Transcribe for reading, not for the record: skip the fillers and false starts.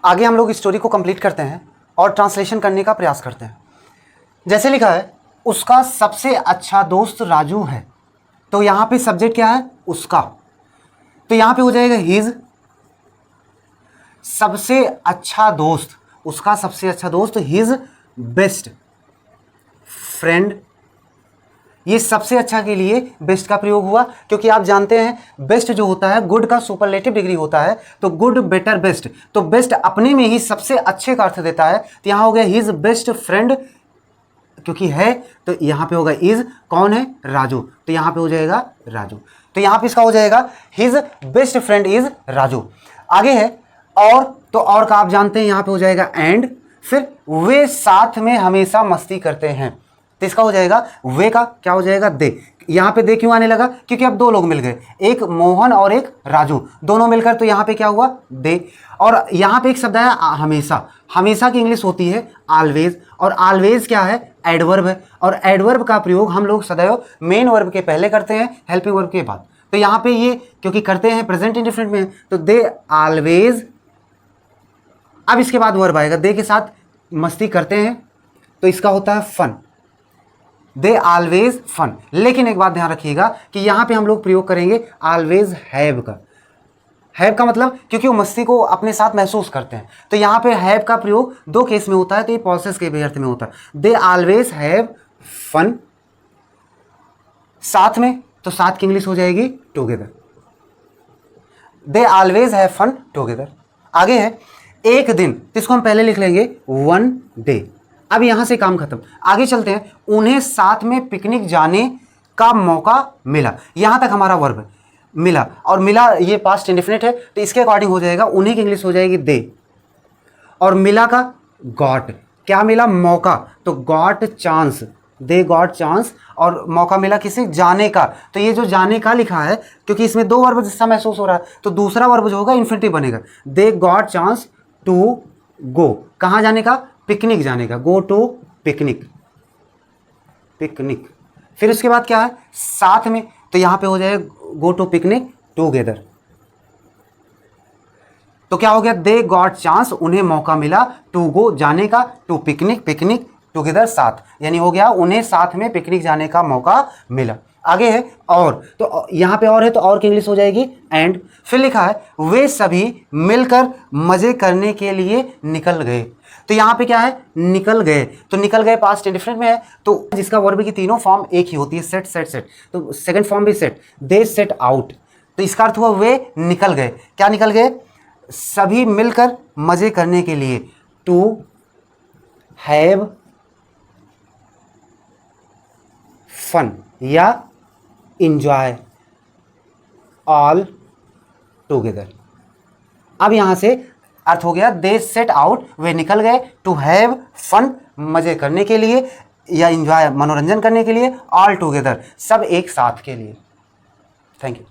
आगे हम लोग स्टोरी को कंप्लीट करते हैं और ट्रांसलेशन करने का प्रयास करते हैं। जैसे लिखा है, उसका सबसे अच्छा दोस्त राजू है, तो यहाँ पे सब्जेक्ट क्या है? उसका। तो यहाँ पे हो जाएगा हिज सबसे अच्छा दोस्त, उसका सबसे अच्छा दोस्त, हिज बेस्ट फ्रेंड। ये सबसे अच्छा के लिए बेस्ट का प्रयोग हुआ, क्योंकि आप जानते हैं बेस्ट जो होता है गुड का सुपरलेटिव डिग्री होता है, तो गुड बेटर बेस्ट, तो बेस्ट अपने में ही सबसे अच्छे का अर्थ देता है। तो यहाँ हो गया हिज बेस्ट फ्रेंड, क्योंकि है तो यहाँ पे होगा इज, कौन है? राजू, तो यहाँ पे हो जाएगा राजू। तो यहाँ पे इसका हो जाएगा his best friend is Raju. आगे है और, तो और का आप जानते हैं यहाँ पे हो जाएगा एंड, फिर वे साथ में हमेशा मस्ती करते हैं, तो इसका हो जाएगा वे का क्या हो जाएगा? दे। यहाँ पे दे क्यों आने लगा? क्योंकि अब दो लोग मिल गए, एक मोहन और एक राजू, दोनों मिलकर, तो यहाँ पे क्या हुआ? दे। और यहाँ पे एक शब्द है हमेशा, हमेशा की इंग्लिश होती है ऑलवेज, और ऑलवेज क्या है? एडवर्ब है, और एडवर्ब का प्रयोग हम लोग सदैव मेन वर्ब के पहले करते हैं, हेल्पिंग वर्ब के बाद। तो यहाँ पे ये क्योंकि करते हैं प्रेजेंट इंडेफिनिट में, तो दे ऑलवेज, अब इसके बाद वर्ब आएगा, दे के साथ मस्ती करते हैं, तो इसका होता है फन, दे ऑलवेज फन। लेकिन एक बात ध्यान रखिएगा कि यहाँ पे हम लोग प्रयोग करेंगे ऑलवेज हैव का। हैव का मतलब क्योंकि वो मस्ती को अपने साथ महसूस करते हैं, तो यहाँ पे हैव का प्रयोग दो केस में होता है, तो ये पॉसेस के भी अर्थ में होता है। दे ऑलवेज हैव फन, साथ में, तो साथ की इंग्लिश हो जाएगी together, they always have fun together. आगे है एक दिन, तो इसको हम पहले लिख लेंगे वन डे। अब यहां से काम खत्म, आगे चलते हैं। उन्हें साथ में पिकनिक जाने का मौका मिला, यहां तक हमारा वर्ब है मिला, और मिला ये पास्ट इंडेफिनिट है, तो इसके अकॉर्डिंग हो जाएगा उन्हें की इंग्लिश हो जाएगी दे, और मिला का गॉट, क्या मिला? मौका, तो गॉट चांस, दे गॉट चांस, और मौका मिला किसे? जाने का। तो ये जो जाने का लिखा है, क्योंकि इसमें दो वर्ब जैसा महसूस हो रहा है, तो दूसरा वर्ब जो होगा इन्फिनिटिव बनेगा, they got chance to go, कहाँ जाने का? पिकनिक जाने का, गो टू पिकनिक, पिकनिक। फिर उसके बाद क्या है? साथ में, तो यहां पे हो जाएगा गो टू पिकनिक टुगेदर, तो क्या हो गया? दे गॉट चांस, उन्हें मौका मिला, टू गो जाने का, टू पिकनिक, पिकनिक टुगेदर साथ, यानी हो गया उन्हें साथ में पिकनिक जाने का मौका मिला। आगे है और, तो यहाँ पे और है, तो और की इंग्लिश हो जाएगी एंड। फिर लिखा है वे सभी मिलकर मजे करने के लिए निकल गए, तो यहाँ पे क्या है? निकल गए, तो निकल गए पास्ट इंडेफिनिट में है, तो जिसका वर्ब की तीनों फॉर्म एक ही होती है, सेट सेट सेट, तो सेकंड फॉर्म भी सेट, दे सेट आउट, तो इसका अर्थ हुआ वे निकल गए। क्या निकल गए? सभी मिलकर मजे करने के लिए, टू हैव फन या इंजॉय ऑल टुगेदर। अब यहां से अर्थ हो गया दे सेट आउट, वे निकल गए, टू हैव फन मजे करने के लिए, या इंजॉय मनोरंजन करने के लिए, ऑल टुगेदर सब एक साथ के लिए। Thank you.